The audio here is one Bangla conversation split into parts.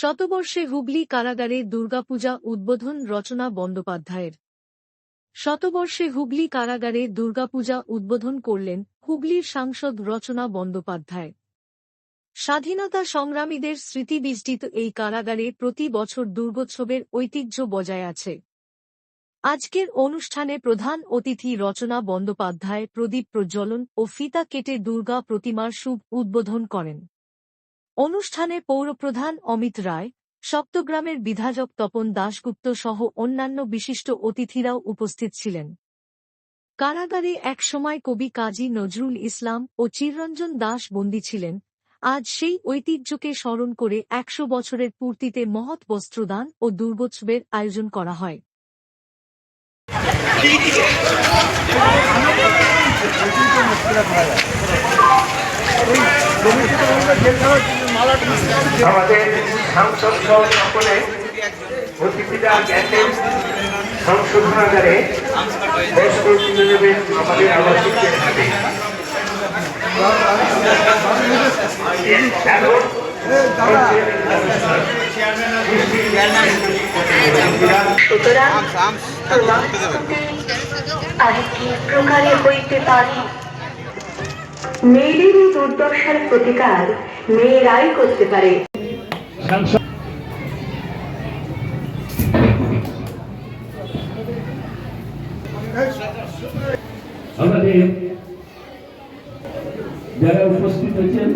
শতবর্ষে হুগলি কারাগারে দুর্গাপূজা উদ্বোধন রচনা বন্দ্যোপাধ্যায়ের। শতবর্ষে হুগলি কারাগারে দুর্গাপূজা উদ্বোধন করলেন হুগলির সাংসদ রচনা বন্দ্যোপাধ্যায়। স্বাধীনতা সংগ্রামীদের স্মৃতিবিজড়িত এই কারাগারে প্রতি বছর দুর্গোৎসবের ঐতিহ্য বজায় আছে। আজকের অনুষ্ঠানে প্রধান অতিথি রচনা বন্দ্যোপাধ্যায় প্রদীপ প্রজ্বলন ও ফিতা কেটে দুর্গা প্রতিমার শুভ উদ্বোধন করেন। অনুষ্ঠানে পৌরপ্রধান অমিত রায়, সপ্তগ্রামের বিধায়ক তপন দাশগুপ্ত সহ অন্যান্য বিশিষ্ট অতিথিরাও উপস্থিত ছিলেন। কারাগারে একসময় কবি কাজী নজরুল ইসলাম ও চিররঞ্জন দাস বন্দী ছিলেন। আজ সেই ঐতিহ্যকে স্মরণ করে ১০০ বছরের পূর্তিতে মহৎ বস্ত্রদান ও দুর্গোৎসবের আয়োজন করা হয়। আমাদের সাংসদ সহ সকলে অতিথিরা গেছেন সংশোধনাগারে বস্ত্র তুলে নেবেন আমাদের আবাসিকদের হাতে। সুতরাং আর কি প্রকারে হইতে পারে? মেয়েদেরই দুর্দশার প্রতিকার মেয়েরাই করতে পারে। আমাদের যারা উপস্থিত হয়েছেন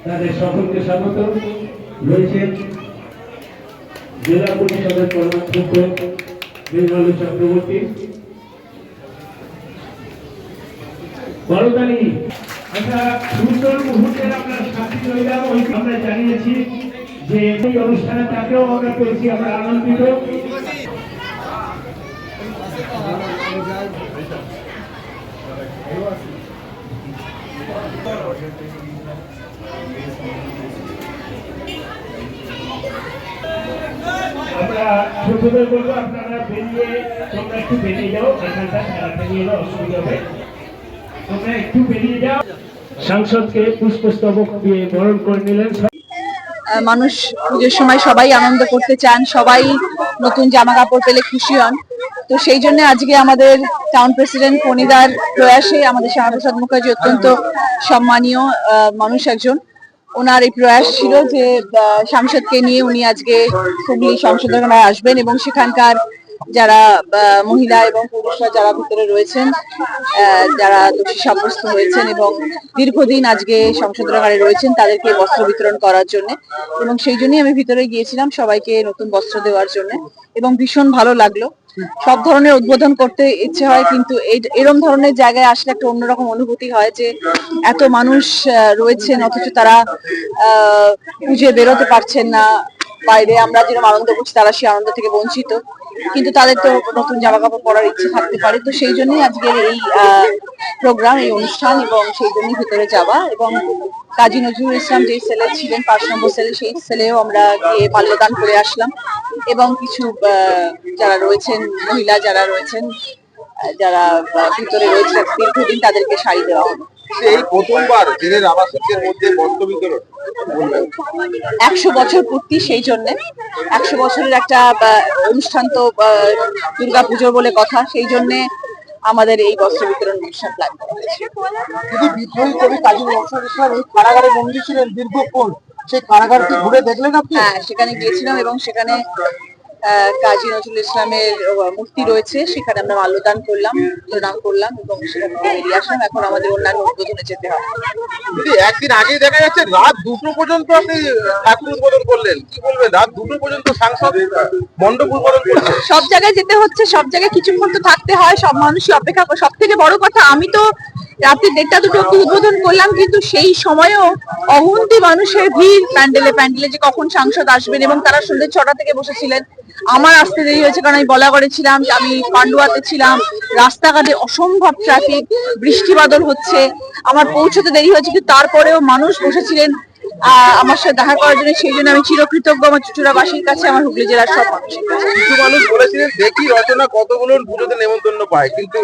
তাদের সকলকে স্বাগত। রয়েছেন জেলা পরিষদের কর্মাধ্যক্ষ নির্মল চক্রবর্তী। বড়দানি আমরা সুন্দর মুহূর্তের আপনার সাথী রইলাম। আমরা জানিয়েছি যে এই অনুষ্ঠানে তাকেও আমরা পেয়েছি, আমরা আনন্দিত। আমরা ছোটদের বলবো আপনারা বেরিয়ে, তোমরা একটু বেরিয়ে যাও, এখানটা খেলাটা নিয়ে এলে অসুবিধা হবে, তোমরা একটু বেরিয়ে যাও। সাংসদকে পুষ্পস্তবক দিয়ে বরণ করে নিলেন। মানুষ পুজোর সময় সবাই আনন্দ করতে চান, সবাই নতুন জামা কাপড় পেলে খুশি হন। তো সেই জন্য আজকে আমাদের টাউন প্রেসিডেন্ট ফণিদার প্রয়াসে আমাদের শ্যামাপ্রসাদ মুখার্জি অত্যন্ত সম্মানীয় মানুষ একজন, ওনার এই প্রয়াস ছিল যে সাংসদকে নিয়ে উনি আজকে হুগলি সংশোধনাগারে আসবেন এবং সেখানকার যারা মহিলা এবং পুরুষরা যারা ভিতরে রয়েছেন, যারা দোষী সাব্যস্ত হয়েছেন এবং দীর্ঘদিন আজকে সংশোধনাগারে রয়েছেন, তাদেরকে বস্ত্র বিতরণ করার জন্য। এবং সেই জন্যই আমি ভিতরে গিয়েছিলাম সবাইকে নতুন বস্ত্র দেওয়ার জন্য, এবং ভীষণ ভালো লাগলো। সব ধরনের উদ্বোধন করতে ইচ্ছে হয়, কিন্তু এরম ধরনের জায়গায় আসলে একটা অন্যরকম অনুভূতি হয় যে এত মানুষ রয়েছেন অথচ তারা পুজোয় বেরোতে পারছেন না বাইরে। আমরা যেরকম আনন্দ করছি তারা সেই আনন্দ থেকে বঞ্চিত, কিন্তু তাদের তো নতুন জামা কাপড় পরার ইচ্ছে থাকতে পারে। তো সেই জন্যই আজকের এই প্রোগ্রাম, এই অনুষ্ঠান, এবং সেই জন্যই ভিতরে যাওয়া। এবং কাজী নজরুল ইসলাম যে সেলে ছিলেন ৫ নম্বর সেলে, সেই সেলেও আমরা গিয়ে মাল্যদান করে আসলাম। এবং কিছু যারা রয়েছেন, মহিলা যারা রয়েছেন, যারা ভিতরে রয়েছে দীর্ঘদিন, তাদেরকে শাড়ি দেওয়া হলো। এই প্রথমবার জেলের আবাসিকদের মধ্যে বস্ত্র বিতরণ ১০০ বছর পূর্তি, সেই জন্য ১০০ বছরের একটা অনুষ্ঠান তো দুর্গাপুজোর বলে কথা, সেই জন্য আমাদের এই বস্ত্র বিতরণ অনুষ্ঠান প্ল্যান করা হয়েছে। যদি বিদ্রোহী কবি কাজী নজরুল ইসলাম এই কারাগারে বন্দী ছিলেন দীর্ঘক্ষণ, সেই কারাগারটি ঘুরে দেখলেন আপনি? হ্যাঁ, সেখানে গিয়েছিলাম এবং সেখানে কাজী নজরুল ইসলামের মূর্তি রয়েছে, সেখানে আমরা মাল্যদান করলাম, প্রণাম করলাম এবং সেখান থেকে বেরিয়ে আসলাম। এখন আমাদের অন্যান্য উদ্বোধনে যেতে হবে। একদিন আগেই দেখা যাচ্ছে রাত 2টো পর্যন্ত আপনি ঠাকুর উদ্বোধন করলেন, কি বলবেন? রাত 2টো পর্যন্ত সাংসদ মণ্ডপ উদ্বোধন করলেন। সব জায়গায় যেতে হচ্ছে, সব জায়গায় কিছুক্ষণ তো থাকতে হয়, সব মানুষই অপেক্ষা করে। সব থেকে বড় কথা, আমি তো রাত্রি 1টা 2টো উদ্বোধন করলাম, কিন্তু সেই সময়ও অগুন্তি মানুষের ভিড় প্যান্ডেলে প্যান্ডেলে, যে কখন সাংসদ আসবেন। এবং তারা সন্ধ্যে 6টা থেকে বসেছিলেন। আমার আসতে দেরি হয়েছে কারণ আমি বলাগড়ে ছিলাম, আমি পান্ডুয়াতে ছিলাম, রাস্তাঘাটে অসম্ভব ট্রাফিক, বৃষ্টি বাদল হচ্ছে, আমার পৌঁছতে দেরি হয়েছে, কিন্তু তারপরেও মানুষ বসেছিলেন আমার সাথে দেখা করার জন্য। সেই জন্য আমি চিরকৃতজ্ঞ আমার চুচুড়াবাসীর কাছে, আমার হুগলি জেলার সব মানুষের কাছে। কিছু মানুষ বলেছিলেন দেখি রচনা কতগুলো পুজোতে নেমন্তন্ন পায়, কিন্তু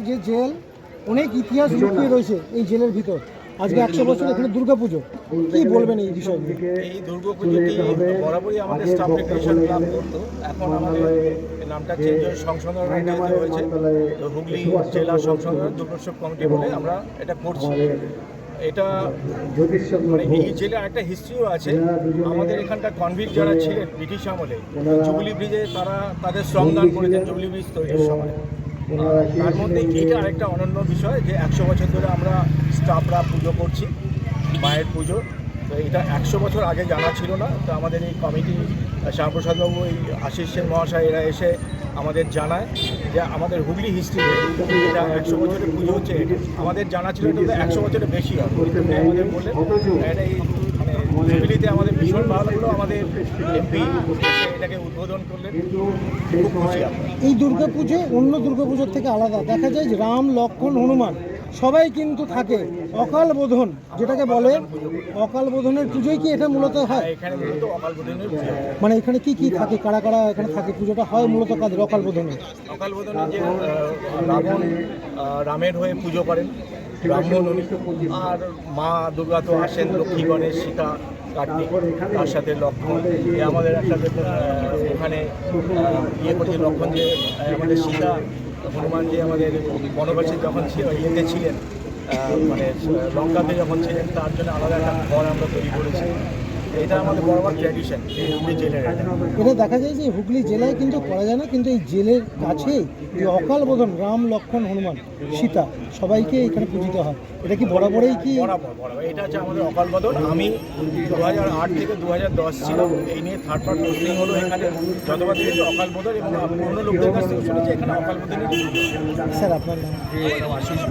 যে জেল অনেক ইতিহাস লুকিয়ে রয়েছে এই জেলের ভিতর। আজকে 100 বছর এখানে দুর্গাপুজো, কি বলবেন এই বিষয়ে? এই দুর্গাপুজোটি বরাবরই আমাদের স্টাফ রিক্রিয়েশন ক্লাব করতো, এখন আমাদের নামটা চেঞ্জ হয়ে সংশোধন হয়েছে, তো হুগলি জেলা সংশোধন দুর্গোৎসব কমিটি বলে আমরা এটা করছি। এটা মানে এই জেলার একটা হিস্ট্রিও আছে। আমাদের এখানকার কনভিক্ট যারা ছিলেন ব্রিটিশ আমলে জুবিলি ব্রিজে তারা তাদের শ্রমদান করেছেন জুবিলি ব্রিজ তৈরির সময়। তার মধ্যে এইটা আরেকটা অনন্য বিষয় যে 100 বছর ধরে আমরা স্টাফরা পুজো করছি, মায়ের পুজো। তো এটা 100 বছর আগে জানা ছিল না, তো আমাদের এই কমিটি শ্যামাপ্রসাদবাবু, এই আশিস সেন মহাশয় এরা এসে আমাদের জানায় যে আমাদের হুগলি হিস্ট্রি এটা 100 বছরের পুজো হচ্ছে। আমাদের জানা ছিল এটা 100 বছরের বেশি হবে, আমাদের বললেন এটা এই মানে জুবিলিতে আমাদের ভীষণ ভালো লাগলো। আমাদের এমপি এটাকে উদ্বোধন করলেন, খুব খুশি আমরা। এই দুর্গাপুজো অন্য দুর্গাপুজোর থেকে আলাদা, দেখা যায় যে রাম, লক্ষ্মণ, হনুমান সবাই কিন্তু থাকে। অকাল বোধন যেটাকে বলে, অকাল বোধনের পুজোই কি এটা মূলত হয়? এখানে মূলত অকাল বোধনের পুজো, মানে এখানে কি কি থাকে, কারা কারা এখানে থাকে? পুজোটা হয় মূলত কাদের অকাল বোধনে? অকাল বোধনে যে রাবণ রামের হয়ে পুজো করেন ব্রাহ্মণ উনি, আর মা দুর্গা তো আসেন, লক্ষ্মী, গণেশ, সীতা, কার্তিক, তার সাথে লক্ষ্মণ। আমাদের একটা ওখানে ইয়ে করছে লক্ষ্মণ, যে আমাদের সীতা, হনুমান যে আমাদের বনবাসী যখন ইয়েতে ছিলেন, মানে লঙ্কাতে যখন ছিলেন, তার জন্য আলাদা একটা ঘর আমরা তৈরি করেছি। এটা আমাদের বরাবর ট্র্যাডিশন হুগলি জেলের। এটা দেখা যায় যে হুগলি জেলায় কিন্তু করা যায় না, কিন্তু এই জেলের কাছেই যে অকাল বোধন, রাম, লক্ষ্মণ, হনুমান, সীতা সবাইকে এখানে পূজিত হয়। এটা কি বরাবরই কি? বরাবর এটা হচ্ছে আমাদের অকাল বোধন। আমি 2008 থেকে 2010 ছিলাম, এই নিয়ে থার্ড পার্ট পোস্টিং হলো এখানে। যতবার দেখেছি অকাল বোধন, এবং অন্য লোকদের কাছ থেকে শুনেছি এখানে অকাল বোধনের। স্যার আপনার নাম? আশিস।